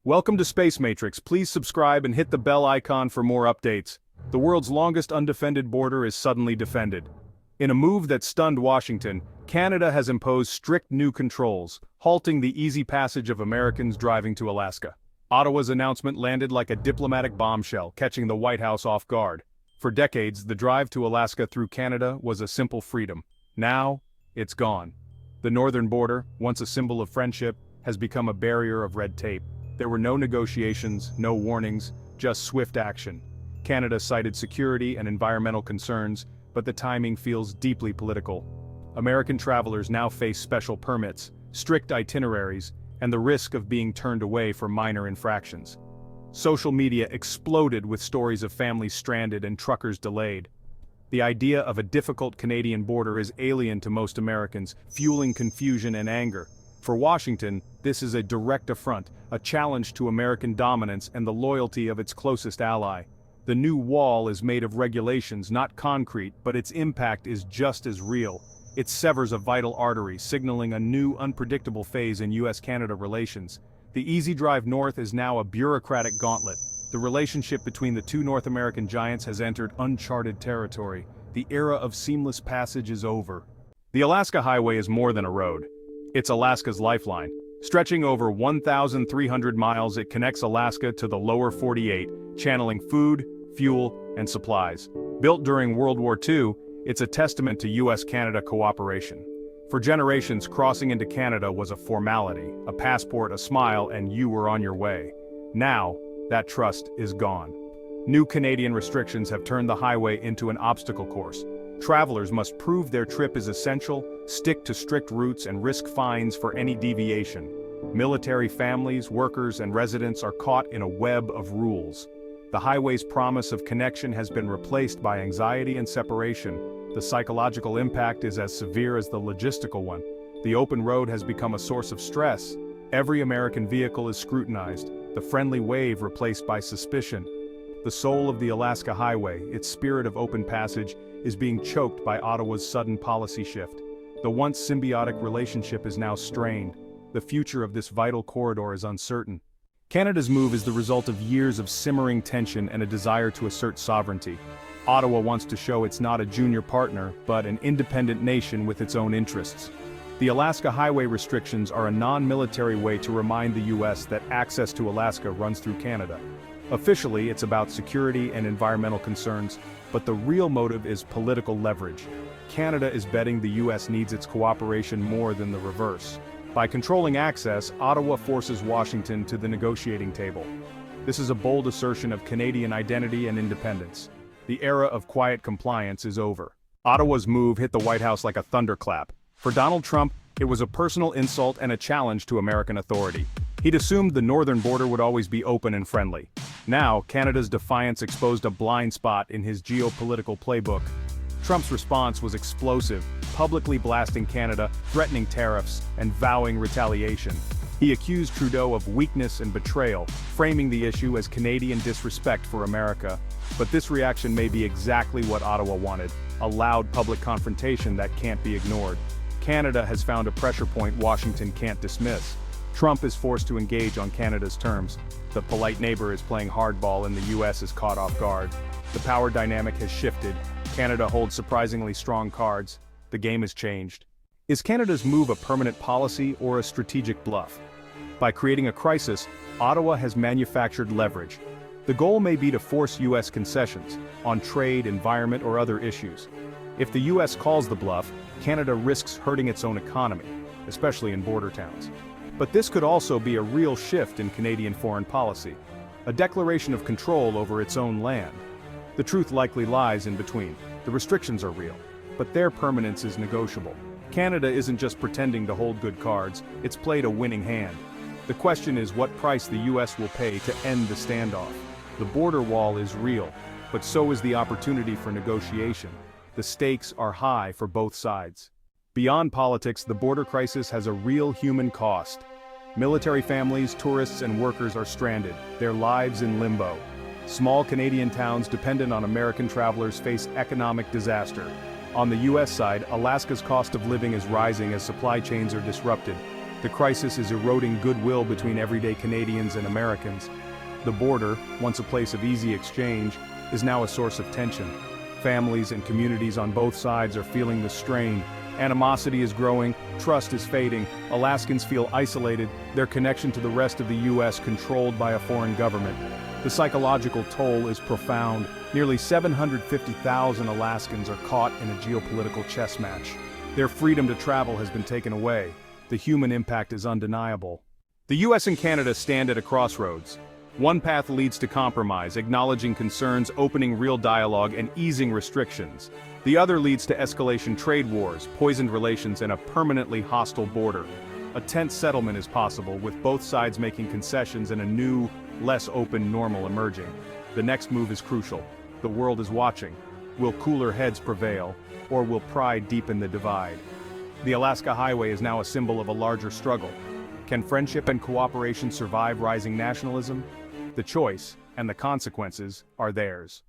Welcome to Space Matrix. Please subscribe and hit the bell icon for more updates. The world's longest undefended border is suddenly defended. In a move that stunned Washington, Canada has imposed strict new controls, halting the easy passage of Americans driving to Alaska. Ottawa's announcement landed like a diplomatic bombshell, catching the White House off guard. For decades, the drive to Alaska through Canada was a simple freedom. Now, it's gone. The northern border, once a symbol of friendship, has become a barrier of red tape. There were no negotiations, no warnings, just swift action. Canada cited security and environmental concerns, but the timing feels deeply political. American travelers now face special permits, strict itineraries, and the risk of being turned away for minor infractions. Social media exploded with stories of families stranded and truckers delayed. The idea of a difficult Canadian border is alien to most Americans, fueling confusion and anger. For Washington, this is a direct affront, a challenge to American dominance and the loyalty of its closest ally. The new wall is made of regulations, not concrete, but its impact is just as real. It severs a vital artery, signaling a new, unpredictable phase in U.S.-Canada relations. The easy drive north is now a bureaucratic gauntlet. The relationship between the two North American giants has entered uncharted territory. The era of seamless passage is over. The Alaska Highway is more than a road. It's Alaska's lifeline. Stretching over 1,300 miles, it connects Alaska to the lower 48, channeling food, fuel, and supplies. Built during World War II, it's a testament to U.S.-Canada cooperation. For generations, crossing into Canada was a formality, a passport, a smile, and you were on your way. Now, that trust is gone. New Canadian restrictions have turned the highway into an obstacle course. Travelers must prove their trip is essential, stick to strict routes, and risk fines for any deviation. Military families, workers, and residents are caught in a web of rules. The highway's promise of connection has been replaced by anxiety and separation. The psychological impact is as severe as the logistical one. The open road has become a source of stress. Every American vehicle is scrutinized, the friendly wave replaced by suspicion. The soul of the Alaska Highway, its spirit of open passage, is being choked by Ottawa's sudden policy shift. The once symbiotic relationship is now strained. The future of this vital corridor is uncertain. Canada's move is the result of years of simmering tension and a desire to assert sovereignty. Ottawa wants to show it's not a junior partner, but an independent nation with its own interests. The Alaska Highway restrictions are a non-military way to remind the U.S. that access to Alaska runs through Canada. Officially, it's about security and environmental concerns, but the real motive is political leverage. Canada is betting the U.S. needs its cooperation more than the reverse. By controlling access, Ottawa forces Washington to the negotiating table. This is a bold assertion of Canadian identity and independence. The era of quiet compliance is over. Ottawa's move hit the White House like a thunderclap. For Donald Trump, it was a personal insult and a challenge to American authority. He'd assumed the northern border would always be open and friendly. Now, Canada's defiance exposed a blind spot in his geopolitical playbook. Trump's response was explosive, publicly blasting Canada, threatening tariffs, and vowing retaliation. He accused Trudeau of weakness and betrayal, framing the issue as Canadian disrespect for America. But this reaction may be exactly what Ottawa wanted, a loud public confrontation that can't be ignored. Canada has found a pressure point Washington can't dismiss. Trump is forced to engage on Canada's terms. The polite neighbor is playing hardball and the U.S. is caught off guard. The power dynamic has shifted. Canada holds surprisingly strong cards. The game has changed. Is Canada's move a permanent policy or a strategic bluff? By creating a crisis, Ottawa has manufactured leverage. The goal may be to force U.S. concessions on trade, environment, or other issues. If the U.S. calls the bluff, Canada risks hurting its own economy, especially in border towns. But this could also be a real shift in Canadian foreign policy, a declaration of control over its own land. The truth likely lies in between. The restrictions are real, but their permanence is negotiable. Canada isn't just pretending to hold good cards, it's played a winning hand. The question is what price the U.S. will pay to end the standoff. The border wall is real, but so is the opportunity for negotiation. The stakes are high for both sides. Beyond politics, the border crisis has a real human cost. Military families, tourists, and workers are stranded, their lives in limbo. Small Canadian towns dependent on American travelers face economic disaster. On the U.S. side, Alaska's cost of living is rising as supply chains are disrupted. The crisis is eroding goodwill between everyday Canadians and Americans. The border, once a place of easy exchange, is now a source of tension. Families and communities on both sides are feeling the strain. Animosity is growing, trust is fading, Alaskans feel isolated, their connection to the rest of the U.S. controlled by a foreign government. The psychological toll is profound. Nearly 750,000 Alaskans are caught in a geopolitical chess match. Their freedom to travel has been taken away. The human impact is undeniable. The U.S. and Canada stand at a crossroads. One path leads to compromise, acknowledging concerns, opening real dialogue, and easing restrictions. The other leads to escalation, trade wars, poisoned relations, and a permanently hostile border. A tense settlement is possible, with both sides making concessions and a new, less open normal emerging. The next move is crucial. The world is watching. Will cooler heads prevail, or will pride deepen the divide? The Alaska Highway is now a symbol of a larger struggle. Can friendship and cooperation survive rising nationalism? The choice, and the consequences, are theirs.